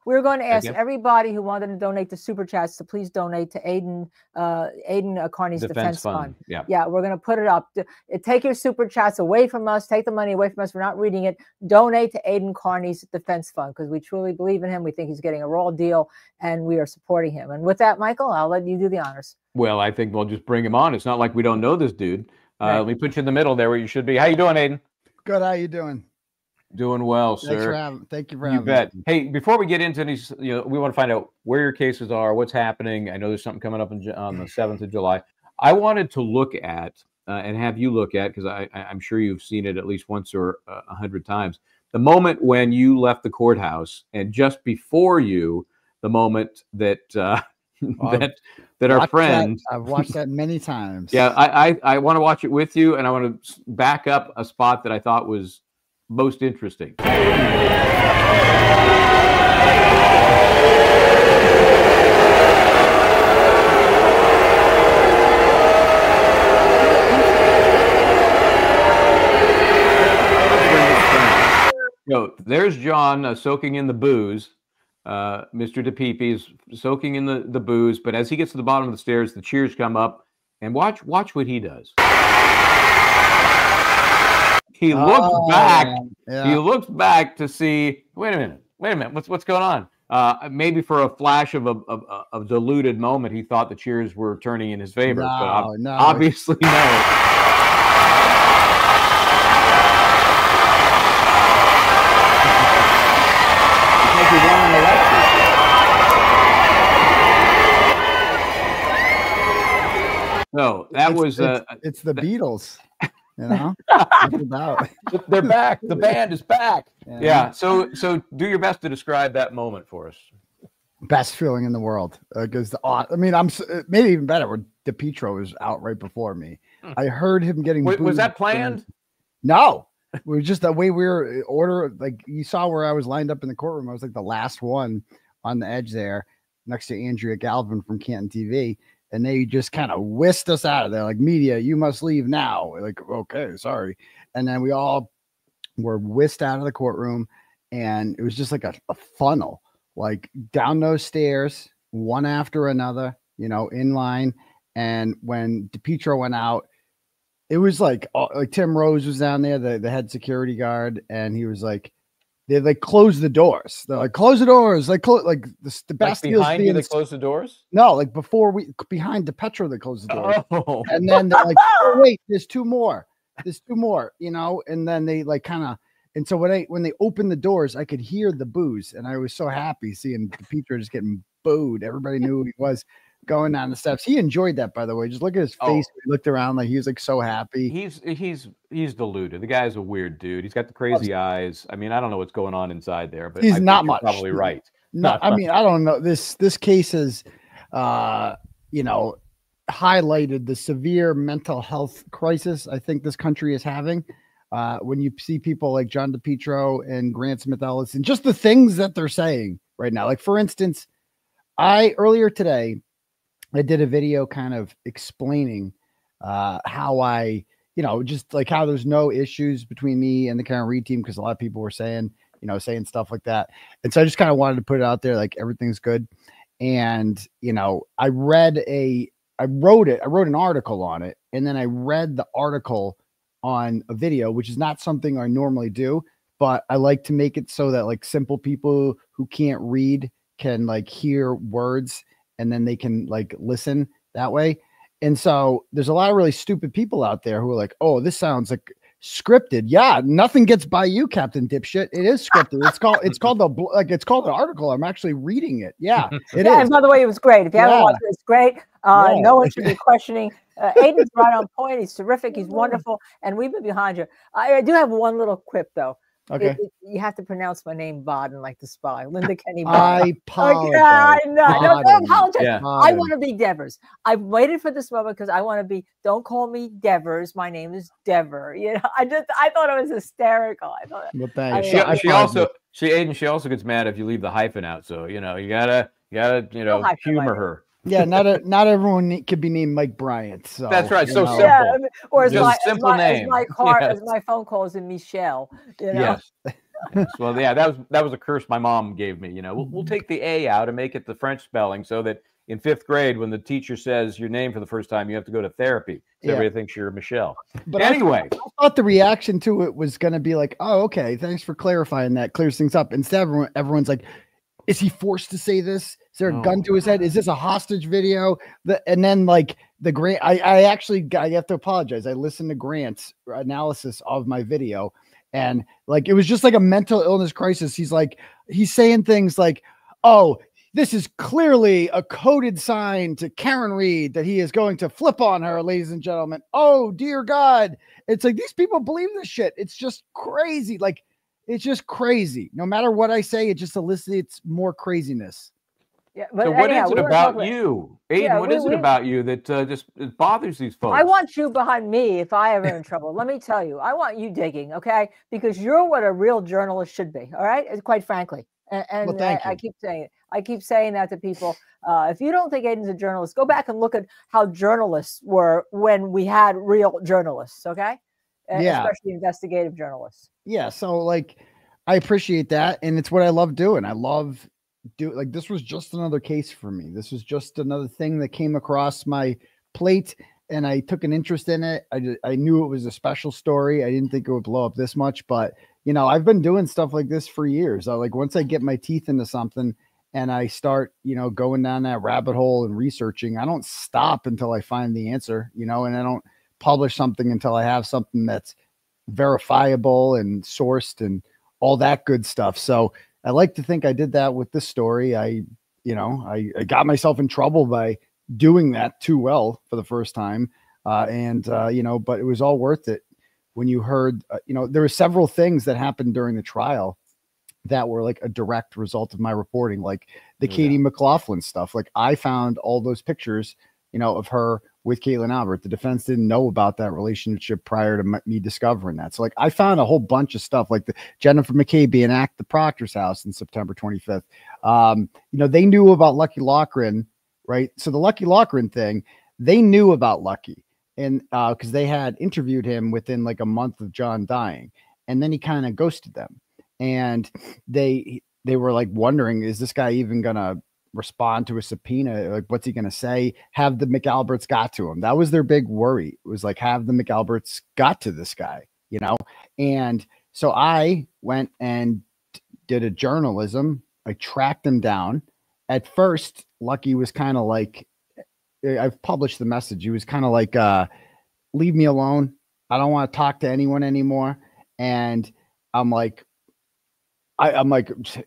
we're going to ask everybody who wanted to donate to Super Chats to please donate to Aidan Kearney's Defense Fund. Yeah, we're going to put it up. Take your Super Chats away from us. Take the money away from us. We're not reading it. Donate to Aidan Kearney's Defense Fund because we truly believe in him. We think he's getting a raw deal, and we are supporting him. And with that, Michael, I'll let you do the honors. Well, I think we'll just bring him on. It's not like we don't know this dude. Let me put you in the middle there where you should be. How you doing, Aidan? Good. How you doing? Doing well, sir. Thank you for having me. Hey, before we get into these, we want to find out where your cases are, what's happening. I know there's something coming up on the 7th of July. I wanted to look at and have you look at, because I'm sure you've seen it at least once or 100 times, the moment when you left the courthouse, and just before you, the moment that that our friend. I've watched that many times. Yeah, I want to watch it with you, and I want to back up a spot that I thought was most interesting. There's John soaking in the booze. Mr. DePepe is soaking in the booze, but as he gets to the bottom of the stairs, the cheers come up, and watch what he does. He looks back. Yeah. He looks back to see. Wait a minute. What's going on? Maybe for a flash of a diluted moment, he thought the cheers were turning in his favor. But obviously no. No, it's the Beatles. They're back. The band is back. Yeah. So do your best to describe that moment for us. Best feeling in the world. Because I'm maybe even better when DePietro was out right before me. I heard him getting. Was that planned? No, it was just the way we were ordered. Like you saw where I was lined up in the courtroom. I was like the last one on the edge there, next to Andrea Galvin from Canton TV. And they just kind of whisked us out of there, like, media, you must leave now. We're like, okay, sorry. And then we all were whisked out of the courtroom, and it was just like a funnel, like down those stairs, one after another, in line. And when DePietro went out, it was like Tim Rose was down there, the head security guard, and he was like, they close the doors. They're like, close the doors. Like the Bastille's behind you, they close the doors? No, like behind DePietro, they close the doors. Oh. And then they're like, oh wait, there's two more. And then they and so when they opened the doors, I could hear the boos, and I was so happy seeing DePietro just getting booed. Everybody knew who he was going down the steps. He enjoyed that, by the way. Just look at his face. He looked around like he was like so happy. He's deluded. The guy's a weird dude. He's got the crazy eyes. I mean, I don't know what's going on inside there, but he's not much. Probably right. No, I mean, I don't know. This case has, highlighted the severe mental health crisis I think this country is having. When you see people like John DePietro and Grant Smith Ellis, and just the things that they're saying right now. Like, for instance, earlier today, I did a video kind of explaining how I, just like how there's no issues between me and the Karen Reed team, because a lot of people were saying stuff like that. And so I just kind of wanted to put it out there, like everything's good. And, I wrote an article on it, and then I read the article on a video, which is not something I normally do, but I like to make it so that like simple people who can't read can like hear words, and then they can like listen that way. And so there's a lot of really stupid people out there who are like, oh, this sounds like scripted. Yeah, nothing gets by you, Captain Dipshit. It is scripted. It's called an article. I'm actually reading it. Yeah, it is. And by the way, it was great. If you haven't watched it, it's great. No one should be questioning. Aidan's right on point. He's terrific. He's wonderful. And we've been behind you. I do have one little quip though. Okay. You have to pronounce my name Bodden like the spy. Linda Kenny Bodden. I apologize. I know. Don't apologize. Yeah. I want to be Devers. I've waited for this moment because I want to be, don't call me Devers. My name is Dever. I thought it was hysterical. I thought Aidan, she also gets mad if you leave the hyphen out. So, you gotta humor her. Yeah, not everyone could be named Mike Bryant. So that's right. So simple. Yeah, or as my phone calls him Michelle. Yes. Well, yeah, that was a curse my mom gave me. You know, we'll take the A out and make it the French spelling, so that in 5th grade, when the teacher says your name for the first time, you have to go to therapy. So everybody thinks you're Michelle. But anyway, I thought the reaction to it was going to be like, "Oh, okay, thanks for clarifying that. Clears things up." Instead, everyone's like, "Is he forced to say this? Is there a gun to his head? Is this a hostage video?" And then like the Grant, I have to apologize. I listened to Grant's analysis of my video, and like it was just like a mental illness crisis. He's saying things like, "Oh, this is clearly a coded sign to Karen Reed that he is going to flip on her, ladies and gentlemen. Oh, dear God." It's like these people believe this shit. It's just crazy. Like, it's just crazy. No matter what I say, it just elicits more craziness. Yeah, but so what is it about you, Aidan? What is it about you that just it bothers these folks? I want you behind me if I ever in trouble. Let me tell you, I want you digging, okay? Because you're what a real journalist should be, all right? Quite frankly. And well, I keep saying it. I keep saying that to people. If you don't think Aidan's a journalist, go back and look at how journalists were when we had real journalists, okay? Especially investigative journalists. Yeah, so like I appreciate that, and it's what I love doing. I love like this was just another case for me. This was just another thing that came across my plate, and I took an interest in it. I knew it was a special story. I didn't think it would blow up this much, but you know, I've been doing stuff like this for years. Like once I get my teeth into something and I start, you know, going down that rabbit hole and researching, I don't stop until I find the answer, you know, and I don't publish something until I have something that's verifiable and sourced and all that good stuff. So I like to think I did that with this story. I got myself in trouble by doing that too well for the first time. But it was all worth it. When you heard, there were several things that happened during the trial that were like a direct result of my reporting, like the Katie McLaughlin stuff. Like I found all those pictures, of her with Caitlin Albert. The defense didn't know about that relationship prior to me discovering that. So like I found a whole bunch of stuff, like the Jennifer McCabe being at the Proctor's house on September 25th. They knew about Lucky Loughran, right? So the Lucky Loughran thing, they knew about Lucky. And because they had interviewed him within like a month of John dying, and then he kind of ghosted them, and they were like wondering, is this guy even gonna respond to a subpoena? Like, what's he gonna say? Have the McAlberts got to him? That was their big worry. It was like, have the McAlberts got to this guy, And so I went and did a journalism. I tracked him down. At first, Lucky was kind of like, I've published the message. He was kind of like, leave me alone. I don't want to talk to anyone anymore. And I'm like,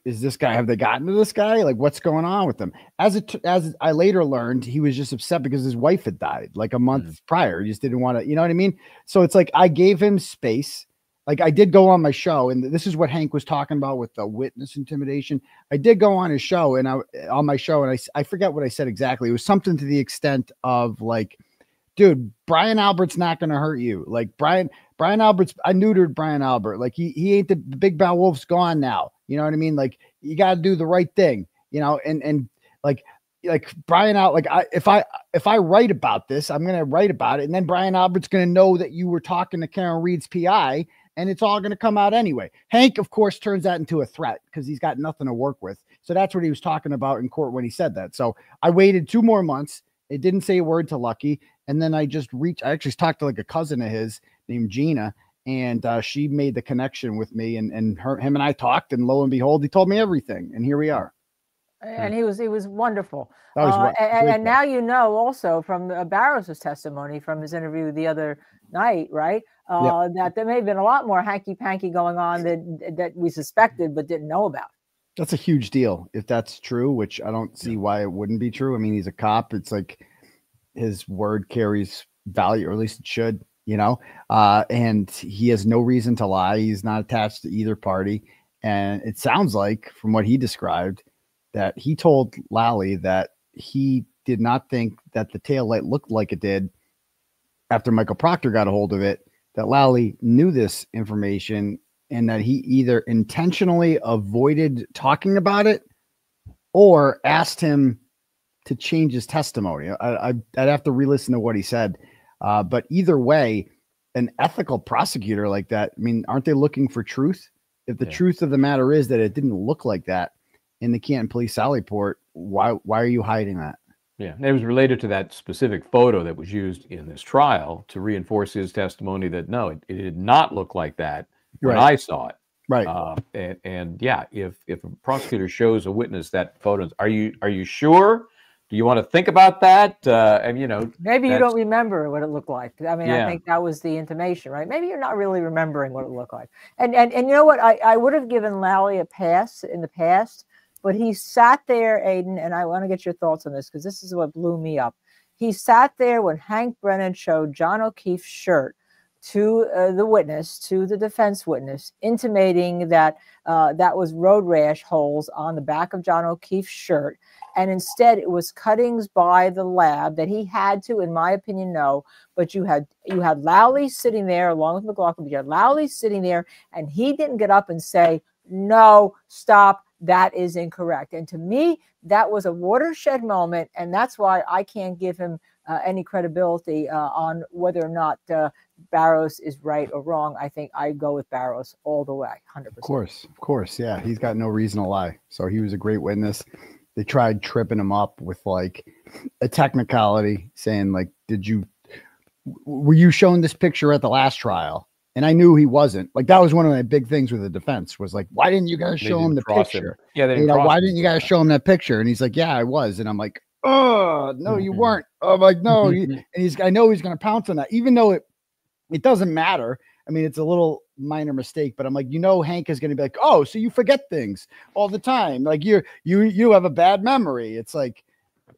is this guy, have they gotten to this guy? Like, what's going on with him? As I later learned, he was just upset because his wife had died like a month prior. He just didn't want to, you know what I mean? So it's like, I gave him space. Like I did go on my show, and this is what Hank was talking about with the witness intimidation. I did go on his show, and I forget what I said exactly. It was something to the extent of like, dude, Brian Albert's not going to hurt you. Like Brian Albert's, I neutered Brian Albert. Like he ain't the big bad wolf's gone now. You know what I mean? Like you got to do the right thing, and like Brian out. Like if I write about this, I'm going to write about it. And then Brian Albert's going to know that you were talking to Karen Reed's PI, and it's all going to come out anyway. Hank, of course, turns that into a threat because he's got nothing to work with. So that's what he was talking about in court when he said that. So I waited 2 more months. It didn't say a word to Lucky. And then I actually talked to like a cousin of his named Gina, and she made the connection with me, and him and I talked, and lo and behold, he told me everything. And here we are. And he was wonderful. And now also from Barrow's testimony from his interview the other night, right? That there may have been a lot more hanky-panky going on that we suspected but didn't know about. That's a huge deal if that's true, which I don't see why it wouldn't be true. I mean, he's a cop. It's like his word carries value, or at least it should, and he has no reason to lie. He's not attached to either party. And it sounds like from what he described that he told Lally that he did not think that the taillight looked like it did after Michael Proctor got a hold of it, that Lally knew this information and that he either intentionally avoided talking about it or asked him to change his testimony. I'd have to re-listen to what he said. But either way, an ethical prosecutor like that, I mean, aren't they looking for truth? if the truth of the matter is that it didn't look like that in the Canton Police Sally report, why are you hiding that? Yeah, and it was related to that specific photo that was used in this trial to reinforce his testimony that no, it did not look like that when I saw it. Right. And yeah, if a prosecutor shows a witness that photo, are you sure? Do you want to think about that? And maybe you don't remember what it looked like. I mean, I think that was the intimation, right? Maybe you're not really remembering what it looked like. And you know what? I would have given Lally a pass in the past, but he sat there, Aidan, and I want to get your thoughts on this because this is what blew me up. He sat there when Hank Brennan showed John O'Keefe's shirt to the witness, to the defense witness, intimating that that was road rash holes on the back of John O'Keefe's shirt. And instead, it was cuttings by the lab that he had to, in my opinion, know. But you had Lowley sitting there along with McLaughlin. But you had Lowley sitting there, and he didn't get up and say, "No, stop. That is incorrect." And to me, that was a watershed moment, and that's why I can't give him any credibility on whether or not Barrows is right or wrong. I think I go with Barrows all the way, 100%. Of course, yeah. He's got no reason to lie. So he was a great witness. They tried tripping him up with like a technicality, saying like, were you shown this picture at the last trial? And I knew he wasn't. Like, that was one of my big things with the defense was like, why didn't you guys show him the picture? Yeah, why didn't you guys show him that picture? And he's like, yeah, I was. And I'm like, oh, no, you weren't. I'm like, no. And I know he's going to pounce on that, even though it doesn't matter. I mean, it's a little minor mistake, but I'm like, Hank is going to be like, oh, so you forget things all the time. Like you have a bad memory. It's like,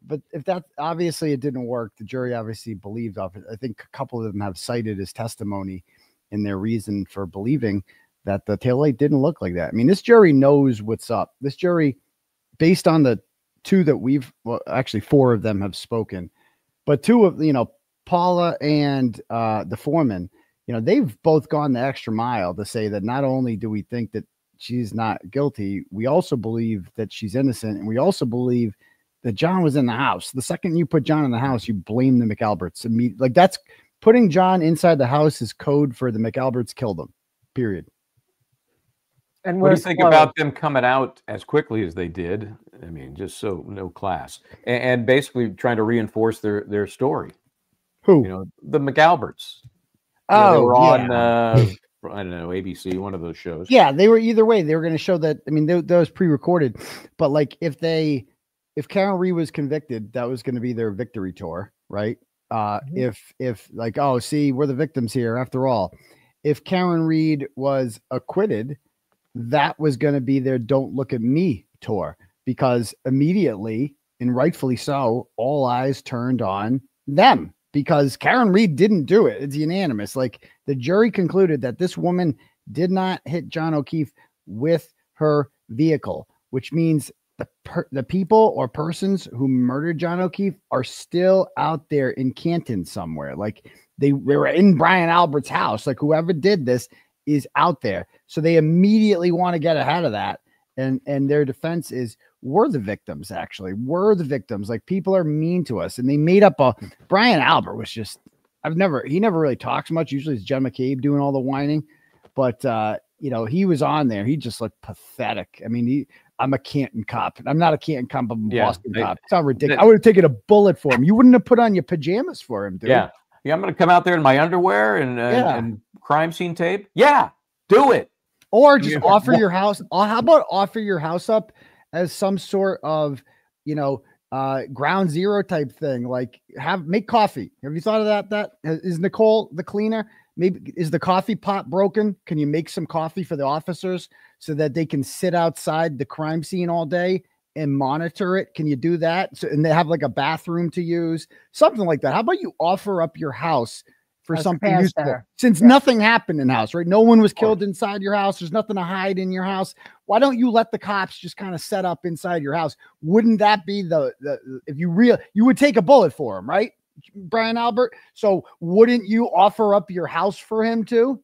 but if that, obviously it didn't work. The jury obviously believed off it. I think a couple of them have cited his testimony in their reason for believing that the taillight didn't look like that. I mean, this jury knows what's up. This jury, based on the two that actually 4 of them have spoken, but 2 of, Paula and the foreman, they've both gone the extra mile to say that not only do we think that she's not guilty, we also believe that she's innocent. And we also believe that John was in the house. The second you put John in the house, you blame the McAlberts. Like, that's putting John inside the house is code for the McAlberts killed him, period. And what do you think about them coming out as quickly as they did? I mean, just so no class, and basically trying to reinforce their story. Who? The McAlberts. Oh, they were on I don't know, ABC, one of those shows. Yeah, they were either way. They were going to show that. I mean, that was pre-recorded, but like if Karen Reed was convicted, that was going to be their victory tour, right? If like, oh, see, we're the victims here after all. If Karen Reed was acquitted, that was going to be their "Don't Look at Me" tour, because immediately, and rightfully so, all eyes turned on them. Because Karen Reed didn't do it. It's unanimous. Like, the jury concluded that this woman did not hit John O'Keefe with her vehicle, which means the people or persons who murdered John O'Keefe are still out there in Canton somewhere. Like, they were in Brian Albert's house. Like, whoever did this is out there. So they immediately want to get ahead of that. And their defense is, we're the victims, actually. We're the victims. Like, people are mean to us. And they made up Brian Albert was just, he never really talks much. Usually it's Jen McCabe doing all the whining. But, he was on there. He just looked pathetic. I mean, I'm a Canton cop. I'm not a Canton cop. I'm a Boston cop. It's not ridiculous. I would have taken a bullet for him. You wouldn't have put on your pajamas for him, dude. Yeah. I'm going to come out there in my underwear and crime scene tape. Yeah, do it. Or just offer your house. How about offer your house up as some sort of, ground zero type thing? Like, make coffee. Have you thought of that? That is Nicole, the cleaner. Maybe is the coffee pot broken? Can you make some coffee for the officers so that they can sit outside the crime scene all day and monitor it? Can you do that? So, and they have like a bathroom to use, something like that. How about you offer up your house for something useful, since nothing happened in the house, right? No one was killed inside your house. There's nothing to hide in your house. Why don't you let the cops just kind of set up inside your house? Wouldn't that be if you would take a bullet for him, right? Brian Albert. So wouldn't you offer up your house for him too?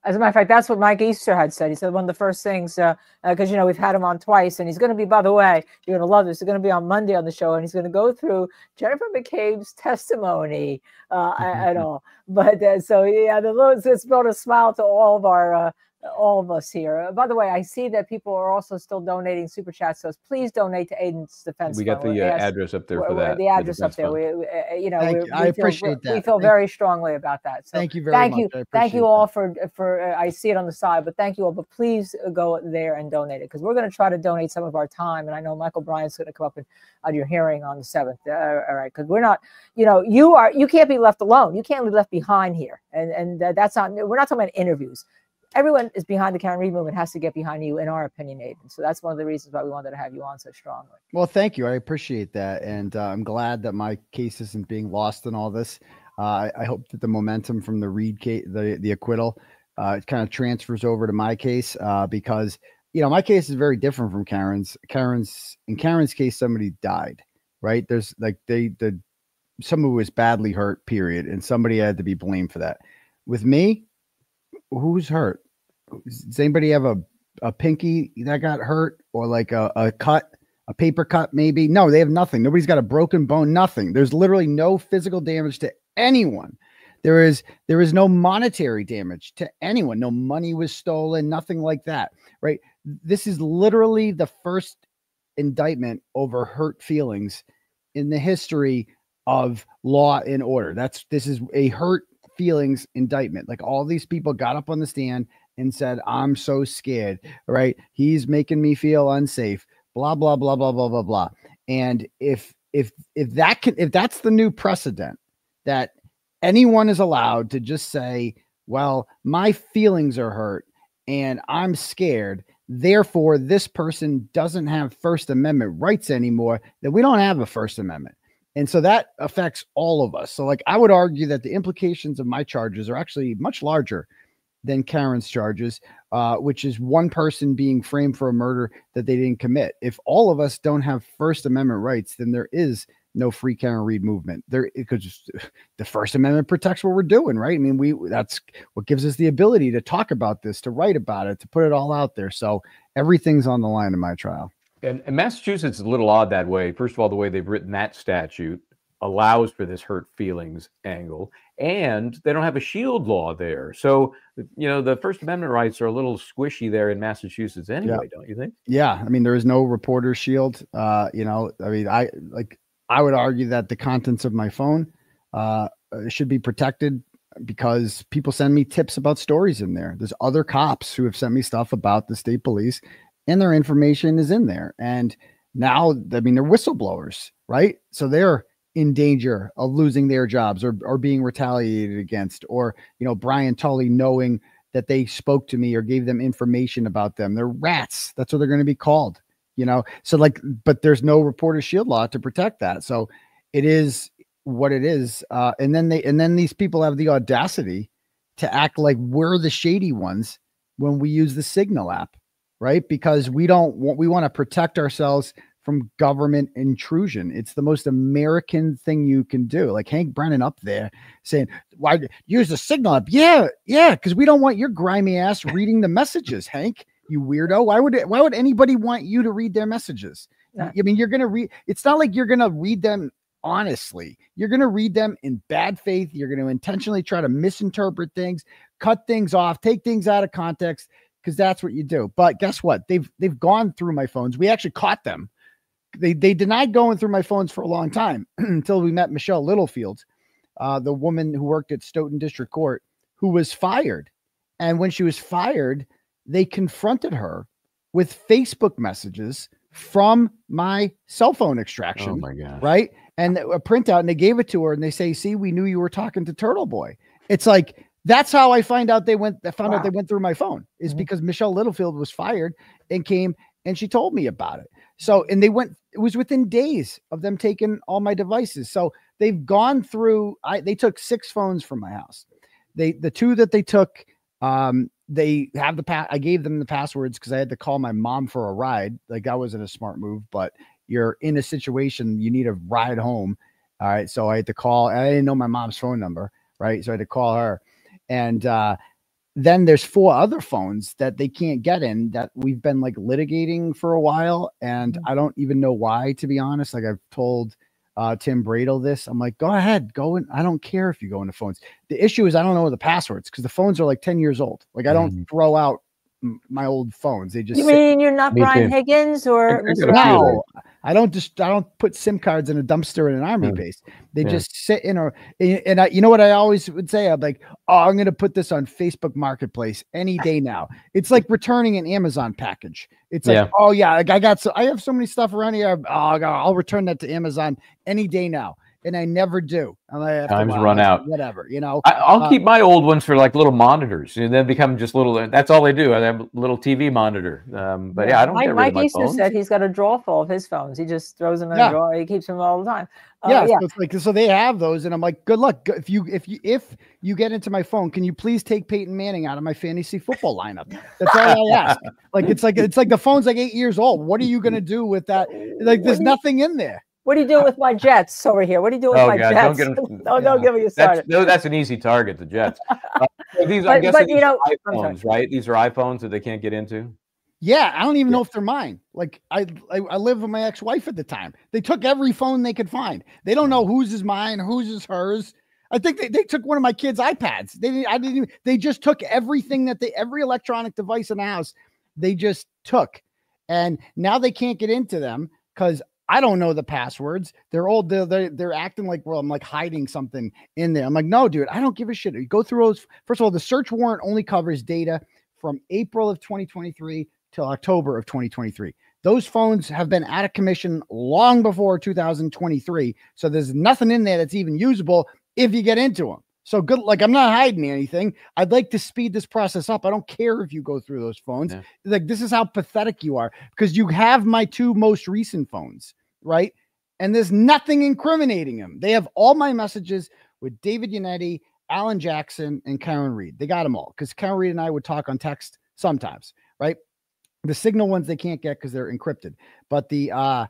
As a matter of fact, that's what Mike Easter had said. He said one of the first things, because, we've had him on twice, and he's going to be, by the way, you're going to love this, he's going to be on Monday on the show, and he's going to go through Jennifer McCabe's testimony at all. But so, yeah, it's brought a smile to all of our all of us here. By the way, I see that people are also still donating super chats. So please donate to Aidan's defense. We got the address up there for that. The address up there. I appreciate that. We feel very strongly about that. So thank you very much. Thank you all for I see it on the side, but thank you all. But please go there and donate it, because we're going to try to donate some of our time. And I know Michael Bryant's going to come up on your hearing on the 7th. All right, because we're not, you can't be left alone. You can't be left behind here. And that's not, we're not talking about interviews. Everyone is behind the Karen Read movement, has to get behind you, in our opinion, Aidan. So that's one of the reasons why we wanted to have you on so strongly. Well, thank you. I appreciate that. And I'm glad that my case isn't being lost in all this. I hope that the momentum from the Read case, the acquittal, it kind of transfers over to my case, because, my case is very different from Karen's. In Karen's case, somebody died, right? There's like, someone was badly hurt, period. And somebody had to be blamed for that. With me, who's hurt? Does anybody have a pinky that got hurt, or like a cut, a paper cut maybe? No, they have nothing. Nobody's got a broken bone, nothing. There's literally no physical damage to anyone. There is no monetary damage to anyone. No money was stolen, nothing like that, right? This is literally the first indictment over hurt feelings in the history of law and order. This is a hurt feelings indictment. Like, all these people got up on the stand and said, I'm so scared, right? He's making me feel unsafe, blah, blah, blah, blah, blah, blah, blah. And if that's the new precedent, that anyone is allowed to just say, well, my feelings are hurt and I'm scared, therefore this person doesn't have First Amendment rights anymore, then we don't have a First Amendment. And so that affects all of us. So, like, I would argue that the implications of my charges are actually much larger than Karen's charges, which is one person being framed for a murder that they didn't commit. If all of us don't have First Amendment rights, then there is no free Karen Read movement. Because the First Amendment protects what we're doing, right? I mean, that's what gives us the ability to talk about this, to write about it, to put it all out there. So everything's on the line in my trial. And Massachusetts is a little odd that way. First of all, the way they've written that statute allows for this hurt feelings angle, and they don't have a shield law there. So, the First Amendment rights are a little squishy there in Massachusetts anyway, Don't you think? Yeah. I mean, there is no reporter shield. I would argue that the contents of my phone should be protected, because people send me tips about stories in there. There's other cops who have sent me stuff about the state police, and their information is in there. And now, they're whistleblowers, right? So they're in danger of losing their jobs or being retaliated against, or, Brian Tully knowing that they spoke to me or gave them information about them. They're rats. That's what they're going to be called, So, like, but there's no reporter shield law to protect that. So it is what it is. And then these people have the audacity to act like we're the shady ones when we use the Signal app. Right? Because we want to protect ourselves from government intrusion. It's the most American thing you can do. Like Hank Brennan up there saying, why use the Signal app? Yeah. Because we don't want your grimy ass reading the messages, Hank, you weirdo. Why would anybody want you to read their messages? I mean, you're going to read, it's not like you're going to read them honestly. You're going to read them in bad faith. You're going to intentionally try to misinterpret things, cut things off, take things out of context, because that's what you do. But guess what? They've gone through my phones. We actually caught them. They denied going through my phones for a long time until we met Michelle Littlefield, the woman who worked at Stoughton District Court, who was fired. And when she was fired, they confronted her with Facebook messages from my cell phone extraction. Oh my gosh. Right? And a printout, and they gave it to her, and they say, see, we knew you were talking to Turtle Boy. It's like, that's how I found out they went through my phone, is because Michelle Littlefield was fired and came and she told me about it. So, and it was within days of them taking all my devices. So they've gone through, they took 6 phones from my house. The 2 that they took, they have I gave them the passwords because I had to call my mom for a ride. Like, that wasn't a smart move, but you're in a situation, you need a ride home. All right. So I had to call, and I didn't know my mom's phone number. Right. So I had to call her. And then there's 4 other phones that they can't get in that we've been like litigating for a while. And I don't even know why, to be honest. Like, I've told Tim Bradle this. I'm like, go ahead, go in. I don't care if you go into phones. The issue is I don't know the passwords, because the phones are like 10 years old. Like, I don't throw out my old phones. They just You mean you're not Brian Higgins or Mr. No, I don't put SIM cards in a dumpster in an army base. They just sit in and you know what I always would say? I'm like, oh, I'm going to put this on Facebook Marketplace any day now. It's like returning an Amazon package. It's like, oh yeah, like I have so many stuff around here. I'll return that to Amazon any day now. And I never do. Time's run out. Whatever, you know. I'll keep my old ones for like little monitors, and then become just little. That's all they do. I have a little TV monitor. But I don't get rid of my Mike Easter phones. said he's got a drawer full of his phones. He just throws them in a drawer. He keeps them all the time. So it's like, so they have those, and I'm like, good luck. If you get into my phone, can you please take Peyton Manning out of my fantasy football lineup? That's all I ask. It's like the phone's like 8 years old. What are you gonna do with that? Like, there's nothing in there. What do you do with my Jets over here? What do you do with my Jets? Don't get me started. That's an easy target, the Jets. These, I'm guessing these are iPhones, right? These are iPhones that they can't get into. Yeah, I don't even know if they're mine. Like I lived with my ex-wife at the time. They took every phone they could find. They don't know whose is mine, whose is hers. I think they took one of my kids' iPads. They just took everything every electronic device in the house. They just took, and now they can't get into them because I don't know the passwords. They're old. They're acting like, well, I'm like hiding something in there. I'm like, no, dude, I don't give a shit. You go through those. First of all, the search warrant only covers data from April of 2023 till October of 2023. Those phones have been out of commission long before 2023. So there's nothing in there that's even usable if you get into them. So good. Like, I'm not hiding anything. I'd like to speed this process up. I don't care if you go through those phones. Yeah. Like, this is how pathetic you are, because you have my two most recent phones, right? And there's nothing incriminating them. They have all my messages with David Yannetti, Alan Jackson, and Karen Reed. They got them all, because Karen Reed and I would talk on text sometimes, right? The Signal ones they can't get because they're encrypted. But the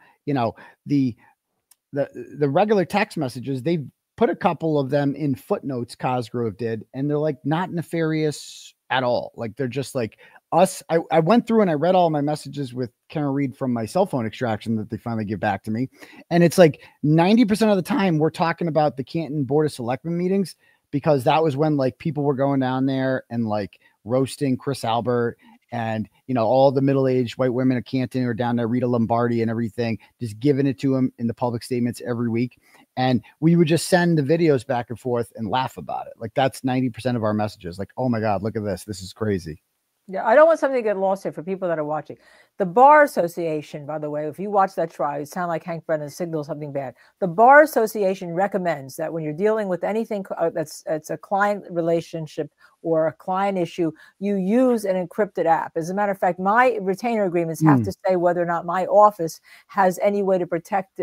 regular text messages, they've put a couple of them in footnotes, Cosgrove did, and they're like not nefarious at all. Like, they're just like us. I went through and I read all my messages with Karen Reed from my cell phone extraction that they finally give back to me. And it's like 90% of the time we're talking about the Canton Board of Selectmen meetings, because that was when like people were going down there and like roasting Chris Albert and, you know, all the middle-aged white women of Canton are down there, Rita Lombardi and everything, just giving it to them in the public statements every week. And we would just send the videos back and forth and laugh about it. Like, that's 90% of our messages. Like, oh my God, look at this. This is crazy. Yeah, I don't want something to get lost here for people that are watching. The Bar Association, by the way, if you watch that trial, you sound like Hank Brennan signals something bad. The Bar Association recommends that when you're dealing with anything that's a client relationship or a client issue, you use an encrypted app. As a matter of fact, my retainer agreements have to say whether or not my office has any way to protect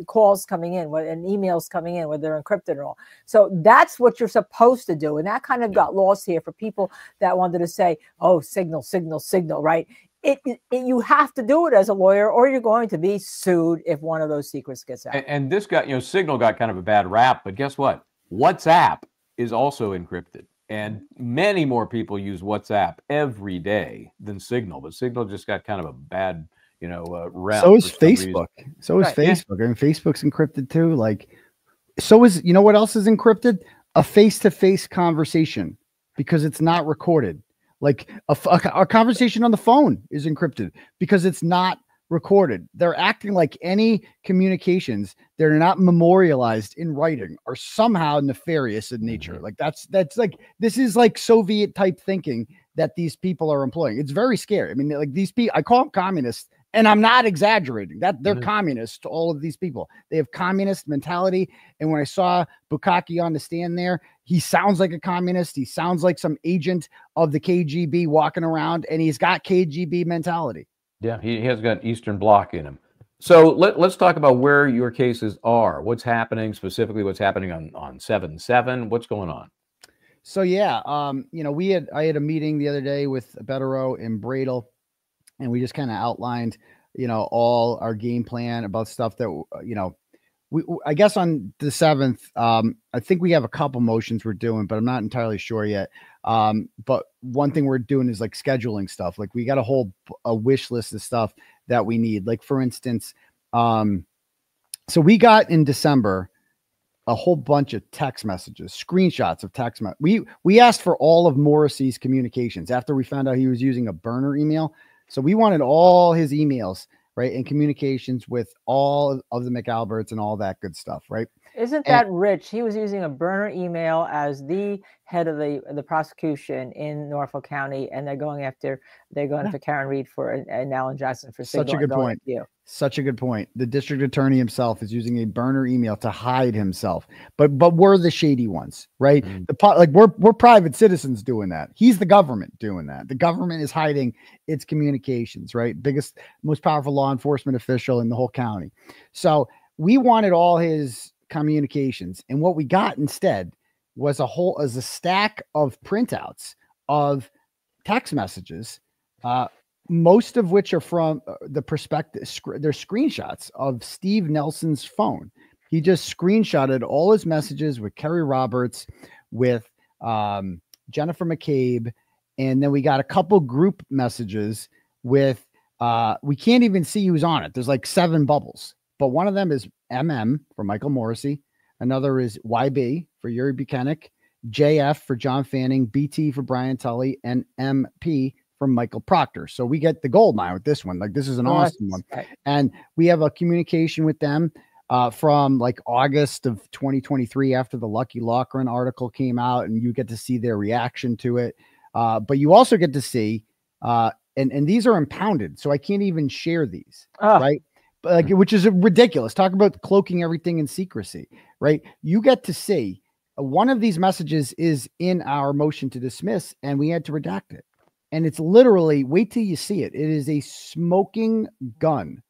calls coming in and emails coming in, whether they're encrypted or all. So that's what you're supposed to do. And that kind of got lost here for people that wanted to say, oh, signal, right? You have to do it as a lawyer, or you're going to be sued if one of those secrets gets out. And this got, Signal got kind of a bad rap, but guess what? WhatsApp is also encrypted. And many more people use WhatsApp every day than Signal, but Signal just got kind of a bad, rep. So is Facebook. So is Facebook. I mean, Facebook's encrypted too. Like, so is, you know what else is encrypted? A face-to-face conversation, because it's not recorded. Like a conversation on the phone is encrypted because it's not recorded. They're acting like any communications that are not memorialized in writing are somehow nefarious in nature. Like that's like, this is like Soviet type thinking that these people are employing. It's very scary. I mean, like, these people, I call them communists, and I'm not exaggerating that they're communists to all of these people. They have communist mentality. And when I saw Bukaki on the stand there, he sounds like a communist. He sounds like some agent of the KGB walking around, and he's got KGB mentality. Yeah, he has got Eastern Bloc in him. So let's talk about where your cases are. What's happening, specifically what's happening on 7/7? What's going on? So, yeah, I had a meeting the other day with Betterow and Bradle, and we just kind of outlined, all our game plan about stuff that, I guess on the 7th, I think we have a couple motions we're doing, but I'm not entirely sure yet. But one thing we're doing is like scheduling stuff. Like, we got a wish list of stuff that we need. Like, for instance, so we got in December a whole bunch of text messages, screenshots of text. We asked for all of Morrissey's communications after we found out he was using a burner email. So we wanted all his emails, right, and communications with all of the McAlberts and all that good stuff, right? Isn't that rich? He was using a burner email as the head of the prosecution in Norfolk County, and they're going after Karen Reed and Alan Jackson for such a good point. Such a good point. The district attorney himself is using a burner email to hide himself, but we're the shady ones, right? We're private citizens doing that. He's the government doing that. The government is hiding its communications, right? Biggest, most powerful law enforcement official in the whole county. So we wanted all his communications, and what we got instead was a stack of printouts of text messages, most of which are from the perspective. They're screenshots of Steve Nelson's phone. He just screenshotted all his messages with Kerry Roberts, with Jennifer McCabe, and then we got a couple group messages with we can't even see who's on it. There's like 7 bubbles, but one of them is MM for Michael Morrissey. Another is YB for Yuri Buchanan, JF for John Fanning, BT for Brian Tully, and MP for Michael Proctor. So we get the gold mine with this one. Like, this is an awesome one. And we have a communication with them from like August of 2023 after the Lucky Loughran article came out, and you get to see their reaction to it. But you also get to see, and these are impounded, so I can't even share these, right? Like, which is ridiculous. Talk about cloaking everything in secrecy, right? You get to see one of these messages is in our motion to dismiss, and we had to redact it. And it's literally, wait till you see it. It is a smoking gun.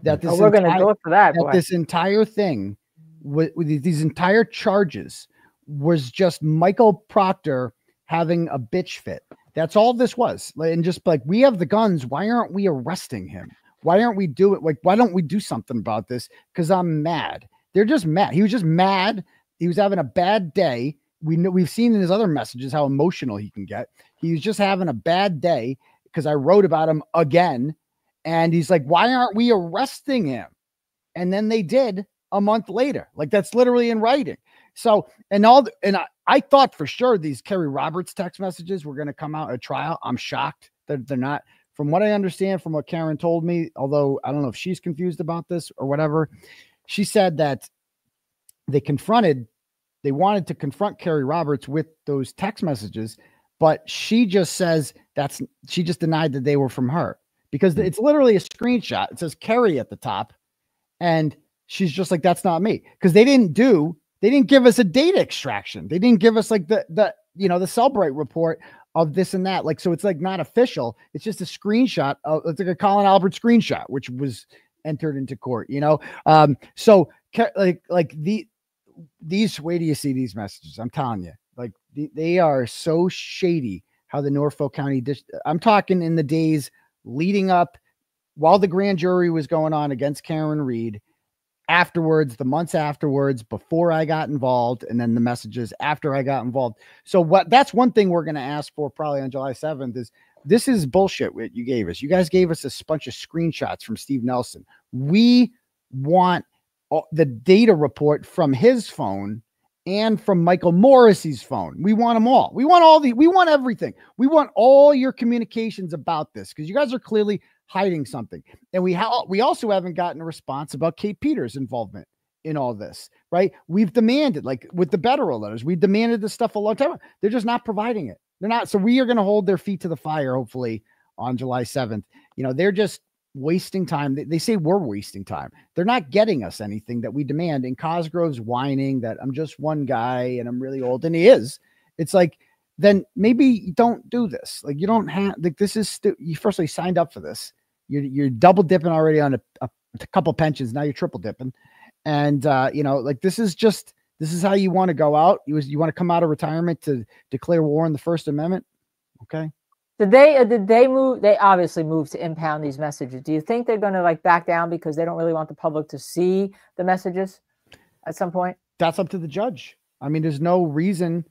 That this we're going to go for that. This entire thing, with these entire charges, was just Michael Proctor having a bitch fit. That's all this was. And just like, we have the guns. Why aren't we arresting him? Why aren't we doing, like, why don't we do something about this? Because I'm mad. They're just mad. He was just mad. He was having a bad day. We've seen in his other messages how emotional he can get. He was just having a bad day because I wrote about him again. And he's like, why aren't we arresting him? And then they did a month later. Like, that's literally in writing. So, I thought for sure these Kerry Roberts text messages were going to come out at trial. I'm shocked that they're not. From what I understand, from what Karen told me, although I don't know if she's confused about this or whatever, she said that they wanted to confront Kerry Roberts with those text messages, but she just says she just denied that they were from her, because it's literally a screenshot. It says Kerry at the top, and she's just like, that's not me. Because they didn't give us a data extraction. They didn't give us like the Cellbrite report of this and that. Like, so it's like not official. It's just a screenshot of, it's like a Colin Albert screenshot, which was entered into court, So like these, wait till you see these messages. I'm telling you, like, they are so shady how the Norfolk County I'm talking in the days leading up, while the grand jury was going on against Karen Reed, afterwards, the months afterwards, before I got involved, and then the messages after I got involved. So that's one thing we're going to ask for probably on July 7th is, this is bullshit what you gave us. You guys gave us a bunch of screenshots from Steve Nelson. We want the data report from his phone and from Michael Morrissey's phone. We want them all. We want everything. We want all your communications about this, because you guys are clearly hiding something. And we also haven't gotten a response about Kate Peters' involvement in all this, right? We've demanded, like with the Betterell letters, we demanded this stuff a long time ago. They're just not providing it. They're not. So we are going to hold their feet to the fire, hopefully, on July 7th. They're just wasting time. They say we're wasting time. They're not getting us anything that we demand. And Cosgrove's whining that I'm just one guy and I'm really old. And he is. It's like, then maybe you don't do this. Like, you don't have, like, this is, you firstly signed up for this. You're double dipping already on a couple pensions. Now you're triple dipping. And, like, this is how you want to go out. You want to come out of retirement to declare war on the First Amendment. Okay. Did they move? They obviously moved to impound these messages. Do you think they're going to like back down because they don't really want the public to see the messages at some point? That's up to the judge. I mean, there's no reason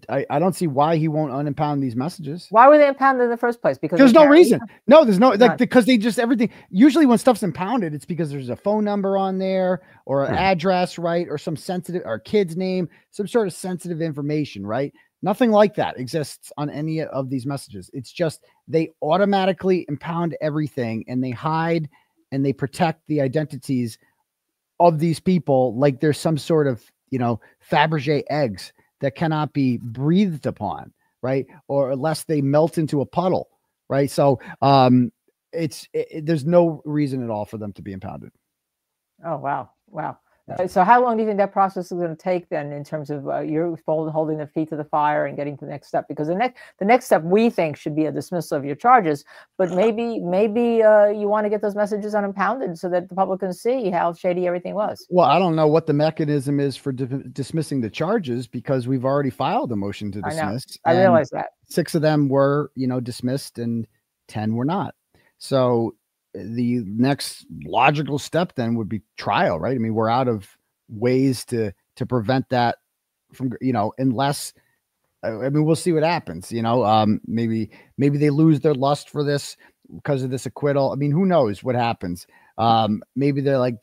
I don't see why he won't unimpound these messages. Why were they impounded in the first place? Because there's no reason. No, there's no, like, because they just, everything. Usually when stuff's impounded, it's because there's a phone number on there or an address, right? Or some sensitive, or kid's name, some sort of sensitive information, right? Nothing like that exists on any of these messages. It's just, they automatically impound everything, and they hide and they protect the identities of these people like there's some sort of, Fabergé eggs that cannot be breathed upon, right? Or unless they melt into a puddle, right? So there's no reason at all for them to be impounded. Oh, wow. Wow. So how long do you think that process is going to take then, in terms of you're holding the feet to the fire and getting to the next step? Because the next step, we think, should be a dismissal of your charges, but maybe you want to get those messages unimpounded so that the public can see how shady everything was. Well, I don't know what the mechanism is for dismissing the charges, because we've already filed a motion to dismiss. I realize that 6 of them were, dismissed, and 10 were not. So the next logical step then would be trial, right? I mean, we're out of ways to prevent that from, unless, I mean, we'll see what happens, maybe they lose their lust for this because of this acquittal. I mean, who knows what happens? Maybe they're like,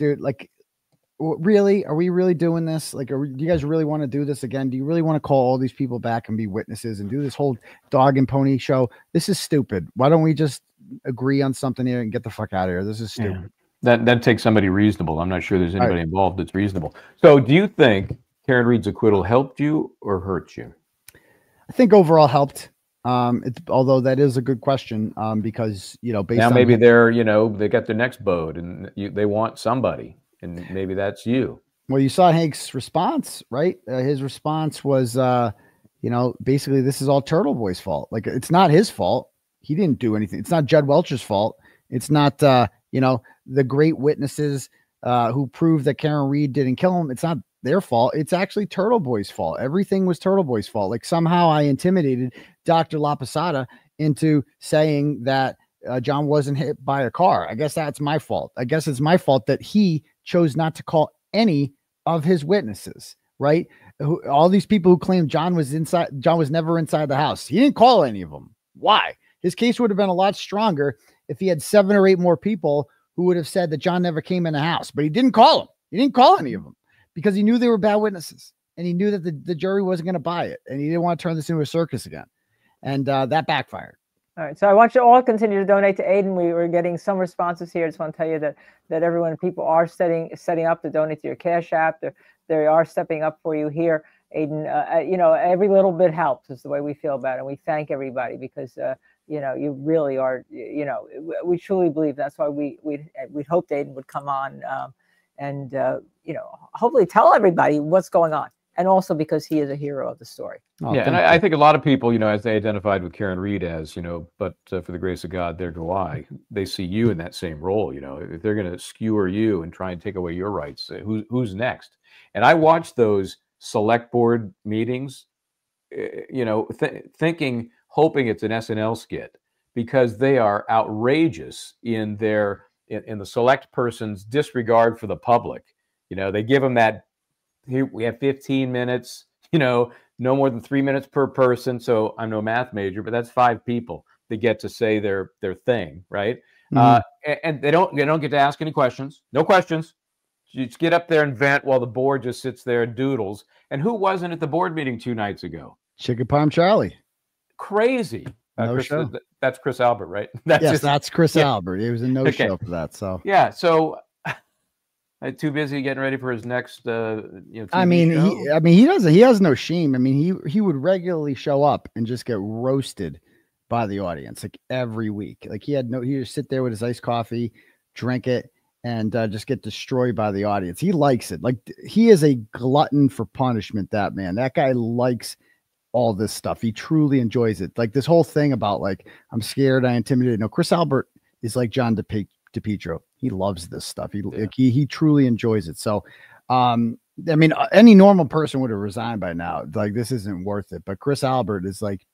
really, are we really doing this? Like, do you guys really want to do this again? Do you really want to call all these people back and be witnesses and do this whole dog and pony show? This is stupid. Why don't we just agree on something here and get the fuck out of here? This is stupid. Yeah. That takes somebody reasonable. I'm not sure there's anybody involved that's reasonable. So do you think Karen Read's acquittal helped you or hurt you? I think overall helped. Although that is a good question, because, based now on maybe they're, they got their next boat and they want somebody, and maybe that's you. Well, you saw Hank's response, right? His response was, basically, this is all Turtle Boy's fault. Like, it's not his fault. He didn't do anything. It's not Judd Welch's fault. It's not, the great witnesses who proved that Karen Read didn't kill him. It's not their fault. It's actually Turtle Boy's fault. Everything was Turtle Boy's fault. Like, somehow I intimidated Dr. La Posada into saying that John wasn't hit by a car. I guess that's my fault. I guess it's my fault that he chose not to call any of his witnesses, right? All these people who claim John was never inside the house. He didn't call any of them. Why? His case would have been a lot stronger if he had 7 or 8 more people who would have said that John never came in the house, but he didn't call them. He didn't call any of them because he knew they were bad witnesses, and he knew that the jury wasn't going to buy it, and he didn't want to turn this into a circus again. And that backfired. All right. So I want you all to continue to donate to Aidan. We were getting some responses here. I just want to tell you that people are setting up to donate to your Cash App. They are stepping up for you here, Aidan. Every little bit helps, is the way we feel about it. And we thank everybody because, you really are, we truly believe. That's why we hoped Aidan would come on and hopefully tell everybody what's going on. And also because he is a hero of the story. Oh, yeah, and I think a lot of people, as they identified with Karen Read as, but for the grace of God, there go I. They see you in that same role. If they're going to skewer you and try and take away your rights, who's next? And I watched those select board meetings, hoping it's an SNL skit, because they are outrageous in the select person's disregard for the public. They give them that. Here we have 15 minutes, no more than 3 minutes per person. So I'm no math major, but that's 5 people that get to say their thing, right? Mm-hmm. And they don't get to ask any questions. No questions. You just get up there and vent while the board just sits there and doodles. And who wasn't at the board meeting 2 nights ago? Chicken Parm Charlie. Crazy. Show. That's Chris Albert, right? That's Chris Albert. It was a show for that. So yeah. So. Too busy getting ready for his next, TV show? He has no shame. I mean, he would regularly show up and just get roasted by the audience, like every week. Like he would sit there with his iced coffee, drink it, and just get destroyed by the audience. He likes it. Like, he is a glutton for punishment. That man, that guy likes all this stuff. He truly enjoys it. Like this whole thing about like, I'm scared, I intimidated. No, Chris Albert is like John DePietro. He loves this stuff. He truly enjoys it. So, any normal person would have resigned by now. Like, this isn't worth it. But Chris Albert is like,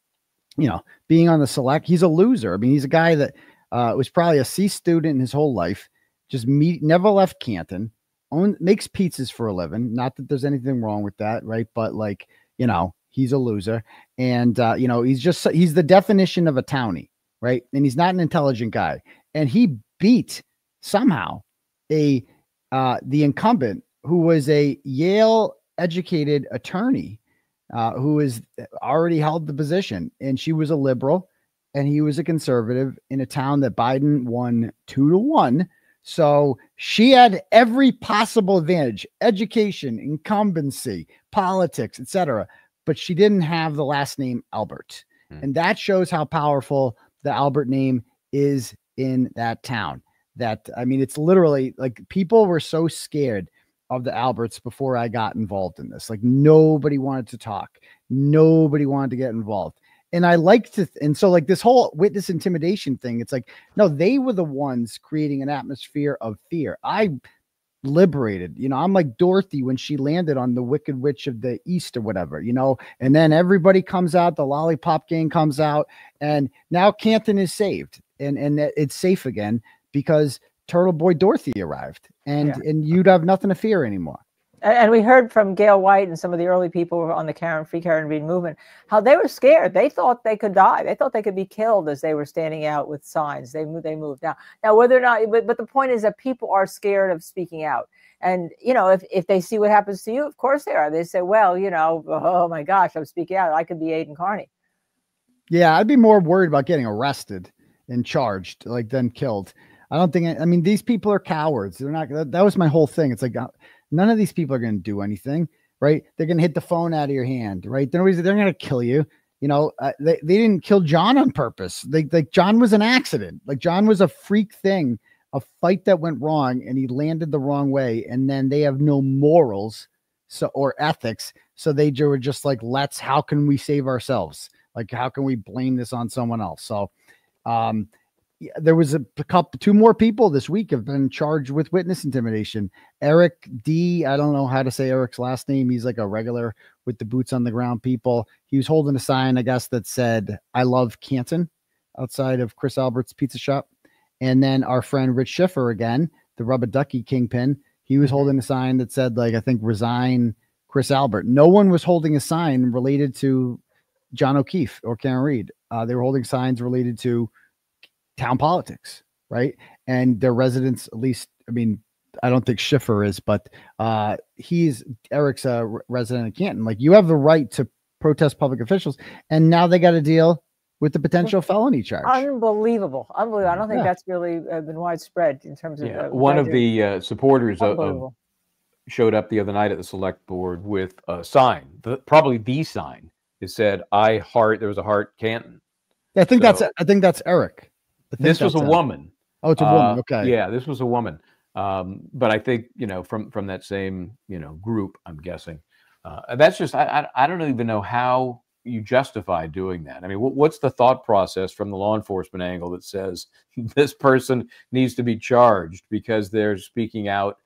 being on the select, he's a loser. I mean, he's a guy that was probably a C student in his whole life, never left Canton, makes pizzas for a living. Not that there's anything wrong with that, right? But like, He's a loser. And, he's the definition of a townie, right? And he's not an intelligent guy. And he beat somehow the incumbent, who was a Yale educated attorney, who has already held the position. And she was a liberal and he was a conservative in a town that Biden won 2-1. So she had every possible advantage: education, incumbency, politics, etc. But she didn't have the last name Albert. And that shows how powerful the Albert name is in that town. It's literally like people were so scared of the Alberts before I got involved in this. Like nobody wanted to talk. Nobody wanted to get involved. And I like to, and so like this whole witness intimidation thing, it's like, no, they were the ones creating an atmosphere of fear. I liberated, I'm like Dorothy when she landed on the Wicked Witch of the East or whatever, and then everybody comes out, the lollipop gang comes out, and now Canton is saved and it's safe again because Turtle Boy Dorothy arrived and you'd have nothing to fear anymore. And we heard from Gail White and some of the early people on the Free Karen Read movement, how they were scared. They thought they could die. They thought they could be killed as they were standing out with signs. They moved. Now whether or not, but the point is that people are scared of speaking out. And, if they see what happens to you, of course they are. They say, well, oh my gosh, I'm speaking out. I could be Aidan Kearney. Yeah, I'd be more worried about getting arrested and charged, than killed. I don't think, these people are cowards. They're not, that was my whole thing. It's like, none of these people are going to do anything, right? They're going to hit the phone out of your hand, right? They're going to kill you. They didn't kill John on purpose. John was an accident. Like John was a freak thing, a fight that went wrong and he landed the wrong way. And then they have no morals or ethics. So they were just like, how can we save ourselves? Like, how can we blame this on someone else? So, there was two more people this week have been charged with witness intimidation. Eric D. I don't know how to say Eric's last name. He's like a regular with the boots on the ground people. He was holding a sign, I guess, that said, "I love Canton," outside of Chris Albert's pizza shop. And then our friend Rich Schiffer, again, the Rubber Ducky kingpin, he was holding a sign that said, I think, "Resign Chris Albert." No one was holding a sign related to John O'Keefe or Karen Read. They were holding signs related to town politics, right? And their residents, at least, I don't think Schiffer is, but Eric's a resident of Canton. Like, you have the right to protest public officials, and now they got to deal with the potential felony charge. Unbelievable. I don't think that's really been widespread in terms of one of the supporters of showed up the other night at the select board with a sign, probably the sign. It said, there was a heart Canton. I think that's Eric. This was a woman. Oh, it's a woman. Okay. Yeah, this was a woman. But I think, from that same, group, I'm guessing. That's just, I don't even know how you justify doing that. What's the thought process from the law enforcement angle that says this person needs to be charged because they're speaking out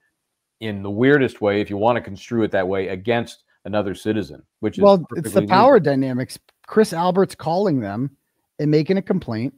in the weirdest way, if you want to construe it that way, against another citizen, which is, it's the power dynamics. Chris Albert's calling them and making a complaint.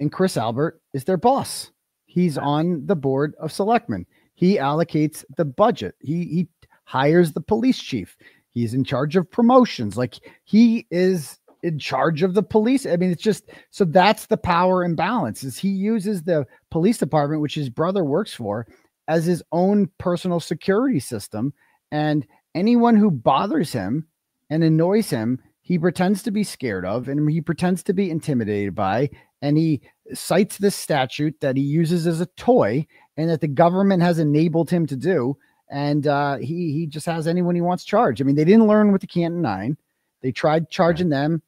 And Chris Albert is their boss. He's on the board of selectmen. He allocates the budget. He hires the police chief. He's in charge of promotions. Like, he is in charge of the police. It's just, so that's the power imbalance, is he uses the police department, which his brother works for, as his own personal security system. And anyone who bothers him and annoys him, he pretends to be scared of, and he pretends to be intimidated by. And he cites this statute that he uses as a toy and that the government has enabled him to do. And he just has anyone he wants charged. They didn't learn with the Canton 9. They tried charging them.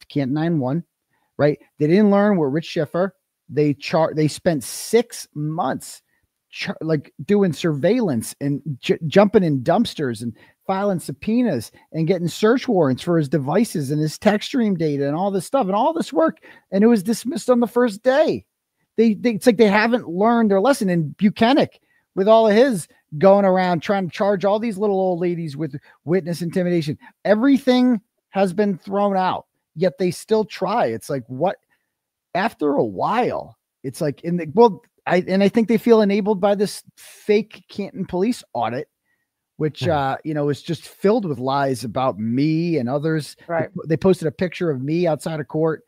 Canton 9 won, right? They didn't learn with Rich Schiffer. They spent 6 months doing surveillance and jumping in dumpsters and filing subpoenas and getting search warrants for his devices and his text stream data and all this stuff and all this work. And it was dismissed on the first day. It's like they haven't learned their lesson. And Buchanan, with all of his going around trying to charge all these little old ladies with witness intimidation, everything has been thrown out, yet they still try. It's like, what? After a while, it's like I think they feel enabled by this fake Canton police audit, which you know, is just filled with lies about me and others. Right. They posted a picture of me outside of court.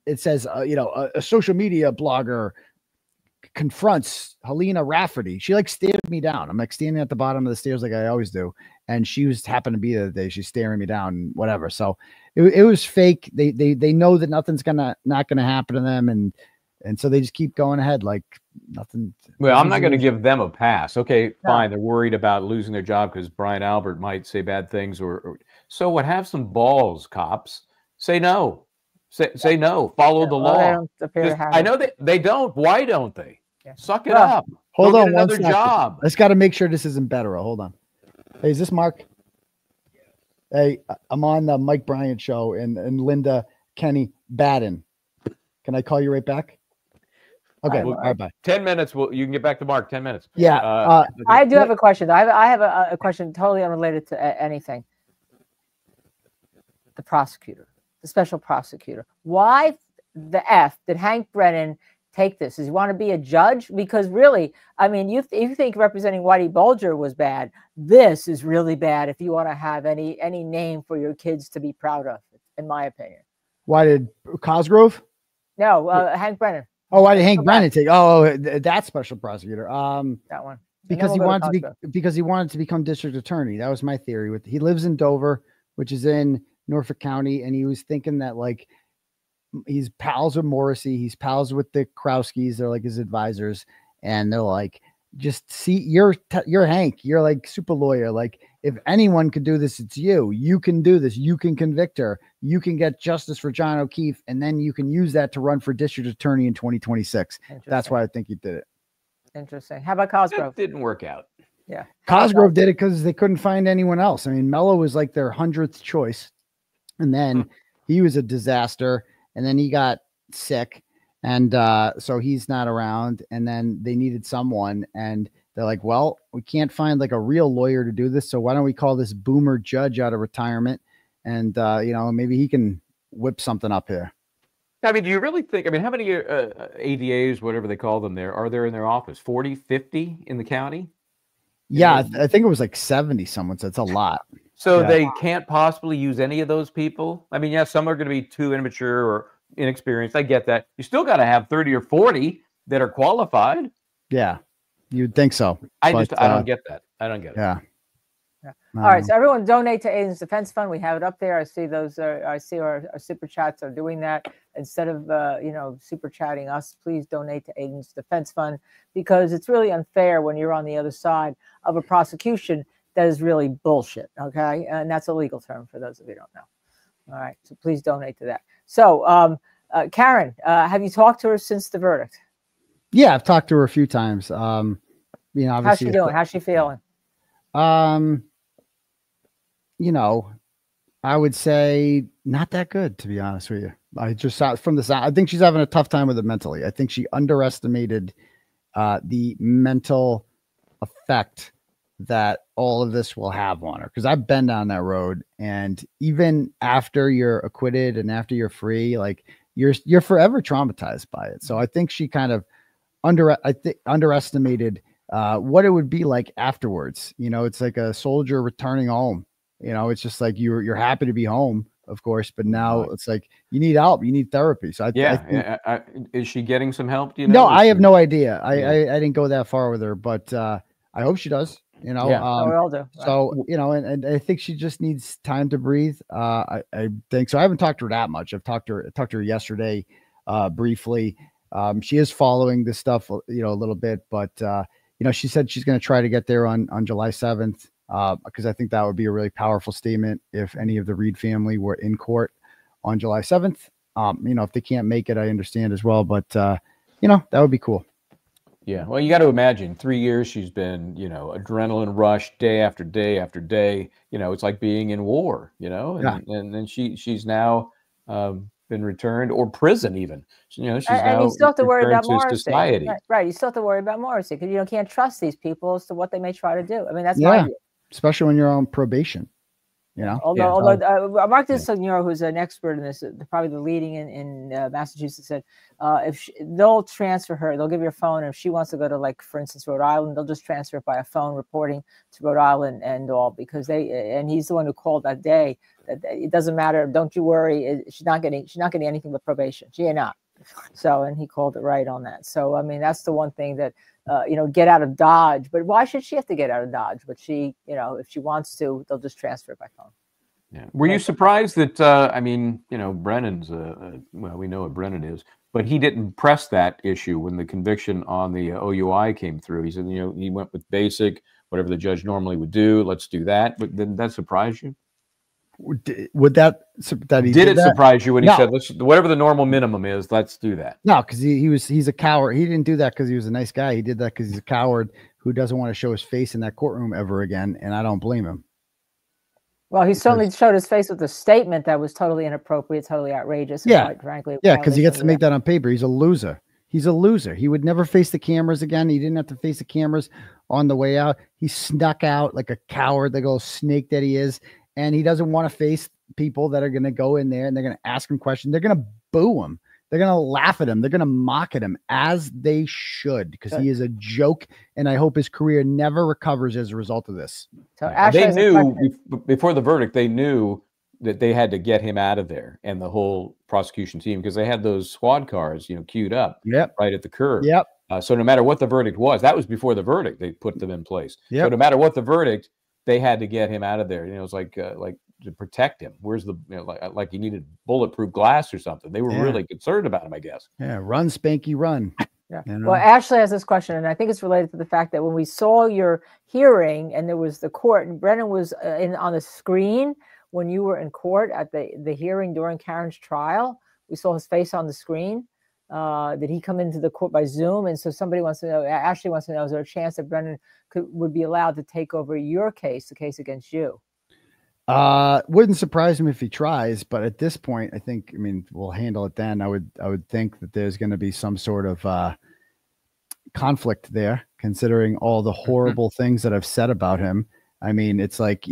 It says, you know, a social media blogger confronts Helena Rafferty. She like stared me down. I'm like standing at the bottom of the stairs like I always do, and she was happened to be there today. She's staring me down, whatever. So it was fake. They know that nothing's not gonna happen to them, and so they just keep going ahead like nothing. Well, I'm not going to give them a pass. Okay, fine. They're worried about losing their job because Brian Albert might say bad things, or so what? Have some balls, cops. Say no. Say no. Follow the law. I know they don't. Why don't they? Suck it up. Hold on. Another job. Let's got to make sure this isn't better. Hold on. Hey, is this Mark? Hey, I'm on the Mike Bryant show and Linda Kenny Baden. Can I call you right back? Okay. All right, bye. 10 minutes. You can get back to Mark. 10 minutes. Yeah. I do have a question. I have a question totally unrelated to anything. The prosecutor, the special prosecutor. Why the F did Hank Brennan take this? Does he want to be a judge? Because really, I mean, you think representing Whitey Bulger was bad. This is really bad if you want to have any name for your kids to be proud of, in my opinion. Why did Cosgrove? No, Hank Brennan. Oh, why did Hank Brennan take? Oh, that special prosecutor. That one. Because he wanted to become district attorney. That was my theory. He lives in Dover, which is in Norfolk County, and he was thinking that like he's pals with Morrissey, he's pals with the Krauskis, they're like his advisors, and they're like, just see, you're Hank, you're like super lawyer, like if anyone could do this, it's you. You can do this. You can convict her. You can get justice for John O'Keefe, and then you can use that to run for district attorney in 2026. That's why I think he did it. Interesting. How about Cosgrove? That didn't work out. Yeah. Cosgrove did it because they couldn't find anyone else. I mean, Mello was like their 100th choice. And then he was a disaster. And then he got sick. And so he's not around. And then they needed someone. And they're like, well, we can't find like a real lawyer to do this. So why don't we call this boomer judge out of retirement? And, you know, maybe he can whip something up here. I mean, do you really think, I mean, how many ADAs, whatever they call them are there in their office? 40, 50 in the county? Yeah, I think it was like 70 someone said. It's a lot. So they can't possibly use any of those people? I mean, yeah, some are going to be too immature or inexperienced. I get that. You still got to have 30 or 40 that are qualified. Yeah, you'd think so. I don't get that. I don't get it. Yeah. All right, so everyone donate to Aidan's Defense Fund. We have it up there. I see those. I see our super chats are doing that. Instead of you know, super chatting us, please donate to Aidan's Defense Fund, because it's really unfair when you're on the other side of a prosecution that is really bullshit. Okay, and that's a legal term for those of you who don't know. All right, so please donate to that. So, Karen, have you talked to her since the verdict? Yeah, I've talked to her a few times. You know, obviously, how's she doing? How's she feeling? You know, I would say not that good, to be honest with you. I just saw from the sound. I think she's having a tough time with it mentally. I think she underestimated the mental effect that all of this will have on her. Because I've been down that road, and even after you're acquitted and after you're free, like you're forever traumatized by it. So I think she kind of underestimated what it would be like afterwards. You know, it's like a soldier returning home. You know, it's just like you're happy to be home, of course, but now it's like you need help, you need therapy. So is she getting some help? Do you know? No, I have no idea. I didn't go that far with her, but I hope she does. You know, we all do. Right. So you know, and I think she just needs time to breathe. I think so. I haven't talked to her that much. I talked to her yesterday, briefly. She is following this stuff, you know, a little bit, but you know, she said she's going to try to get there on July 7th. Because I think that would be a really powerful statement if any of the Reed family were in court on July 7th. You know, if they can't make it, I understand as well, but you know, that would be cool. Yeah. Well, you got to imagine 3 years she's been, you know, adrenaline rush day after day after day. You know, it's like being in war, you know, and then she's now been returned, or prison even. You know, she's now you still have to worry about Morrissey. Society. Right. You still have to worry about Morrissey because you can't trust these people as to what they may try to do. I mean, that's my view. Especially when you're on probation. You know, although Mark DeSignore, who's an expert in this, probably the leading in Massachusetts, said if they'll transfer her, they'll give you a phone, and if she wants to go to, like, for instance, Rhode Island, they'll just transfer it by a phone, reporting to Rhode Island and all, because and he's the one who called that day that it doesn't matter, don't you worry, she's not getting anything but probation. She ain't not. So, and he called it right on that. So, I mean, that's the one thing that, get out of Dodge. But why should she have to get out of Dodge? But she, if she wants to, they'll just transfer it by phone. Yeah. Were you surprised that, Brennan's, well, we know what Brennan is, but he didn't press that issue when the conviction on the OUI came through? He said, he went with basic, whatever the judge normally would do, let's do that. But didn't that surprise you? Would that he did it surprise you when he said, whatever the normal minimum is, let's do that? No, because he's a coward. He didn't do that because he was a nice guy. He did that because he's a coward who doesn't want to show his face in that courtroom ever again, and I don't blame him. Well, he certainly showed his face with a statement that was totally inappropriate, totally outrageous. Yeah, quite frankly, because he gets to make that on paper. He's a loser. He's a loser. He would never face the cameras again. He didn't have to face the cameras on the way out. He snuck out like a coward, the little snake that he is. And he doesn't want to face people that are going to go in there and they're going to ask him questions. They're going to boo him. They're going to laugh at him. They're going to mock at him, as they should, because he is a joke. And I hope his career never recovers as a result of this. So they knew before the verdict, they knew that they had to get him out of there, and the whole prosecution team, because they had those squad cars, queued up right at the curb. Yep. So no matter what the verdict was, that was before the verdict, they put them in place. Yep. So no matter what the verdict, they had to get him out of there. It was like to protect him. Where's the like he needed bulletproof glass or something. They were really concerned about him, I guess. Yeah, run, Spanky, run. Yeah. Well, Ashley has this question, and I think it's related to the fact that when we saw your hearing and there was the court, and Brennan was on the screen when you were in court at the hearing during Karen's trial. We saw his face on the screen. Did he come into the court by Zoom? And so somebody wants to know, Ashley wants to know, is there a chance that Brennan would be allowed to take over your case, the case against you? Wouldn't surprise him if he tries, but at this point, I mean, we'll handle it then. I would think that there's going to be some sort of conflict there, considering all the horrible things that I've said about him. I mean, it's like,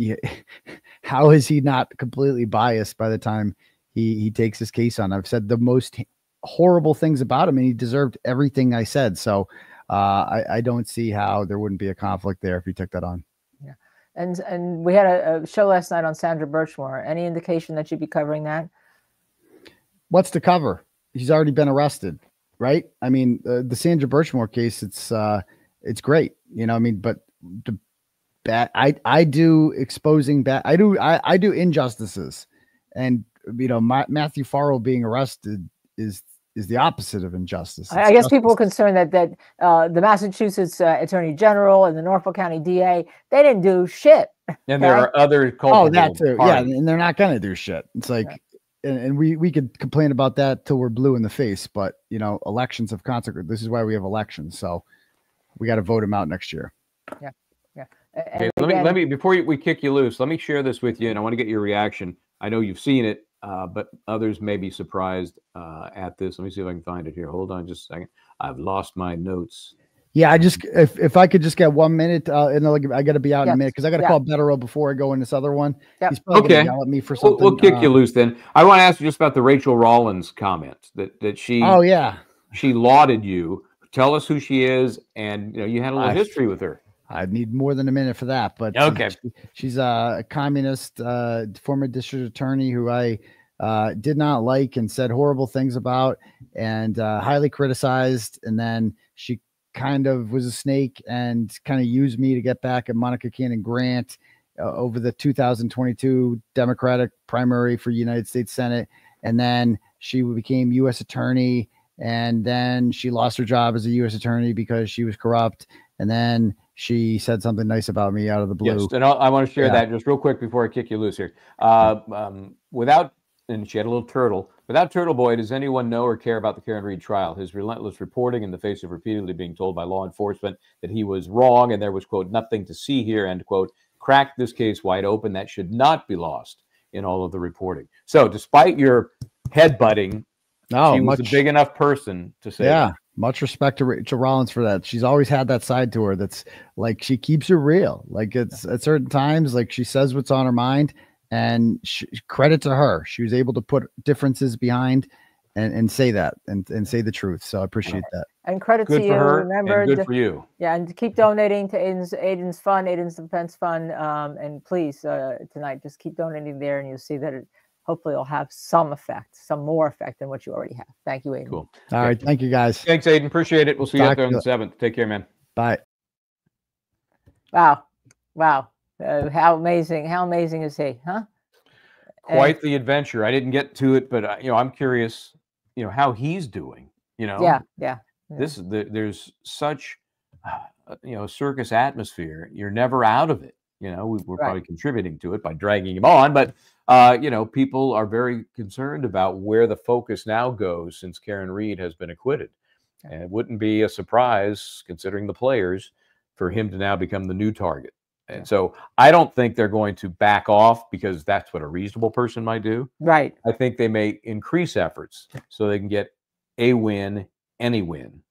how is he not completely biased by the time he takes his case on? I've said the most horrible things about him, and he deserved everything I said. So I don't see how there wouldn't be a conflict there if he took that on. Yeah. And we had a show last night on Sandra Birchmore. Any indication that you'd be covering that? What's to cover? He's already been arrested, right? I mean, the Sandra Birchmore case, it's great, I mean, but the bad, I do exposing bad, I do injustices, and Matthew Farrell being arrested is the opposite of injustice. I guess people were concerned that the Massachusetts Attorney General and the Norfolk County DA, they didn't do shit. And there are other culpable that too. parties. Yeah, and they're not going to do shit. It's like, and we could complain about that till we're blue in the face, but elections have consequences. This is why we have elections. So we got to vote them out next year. Yeah. Yeah. Okay, let me before we kick you loose, let me share this with you, and I want to get your reaction. I know you've seen it, but others may be surprised at this. Let me see if I can find it here. Hold on just a second. I've lost my notes. Yeah, if I could just get 1 minute, and I got to be out in a minute because I got to call Betterill before I go in this other one. Yep. He's probably going to yell at me for something. We'll kick you loose then. I want to ask you just about the Rachel Rollins comment that she. Oh yeah. She lauded you. Tell us who she is, and you had a little history with her. I need more than a minute for that, but okay. She's a communist, former district attorney who I did not like and said horrible things about, and highly criticized. And then she kind of was a snake and kind of used me to get back at Monica Cannon Grant over the 2022 Democratic primary for United States Senate. And then she became U.S. attorney, and then she lost her job as a U.S. attorney because she was corrupt. And then she said something nice about me out of the blue. Yes, and I want to share that just real quick before I kick you loose here. And she had a little turtle. Without Turtle Boy, does anyone know or care about the Karen Read trial? His relentless reporting in the face of repeatedly being told by law enforcement that he was wrong and there was, quote, nothing to see here, end quote, cracked this case wide open. That should not be lost in all of the reporting. So despite your headbutting, she was a big enough person to say that. Much respect to Rachel Rollins for that. She's always had that side to her. That's like, she keeps it real. Like, it's at certain times, like, she says what's on her mind, and credit to her. She was able to put differences behind and say that and say the truth. So I appreciate that. And credit good to you. Her, remember, and good for you. Yeah, and to keep donating to Aidan's fund, Aidan's Defense Fund, and please tonight just keep donating there, and you'll see that it hopefully will have some effect, some more effect than what you already have. Thank you, Aidan. Cool. All right, thank you guys. Thanks, Aidan. Appreciate it. We'll see you out there on the 7th. Take care, man. Bye. Wow, wow, how amazing is he, huh? Quite the adventure. I didn't get to it, but I'm curious, how he's doing. Yeah. There's such circus atmosphere. You're never out of it. We're probably contributing to it by dragging him on, but people are very concerned about where the focus now goes since Karen Reed has been acquitted. And it wouldn't be a surprise, considering the players, for him to now become the new target. And so I don't think they're going to back off, because that's what a reasonable person might do. Right. I think they may increase efforts so they can get a win, any win.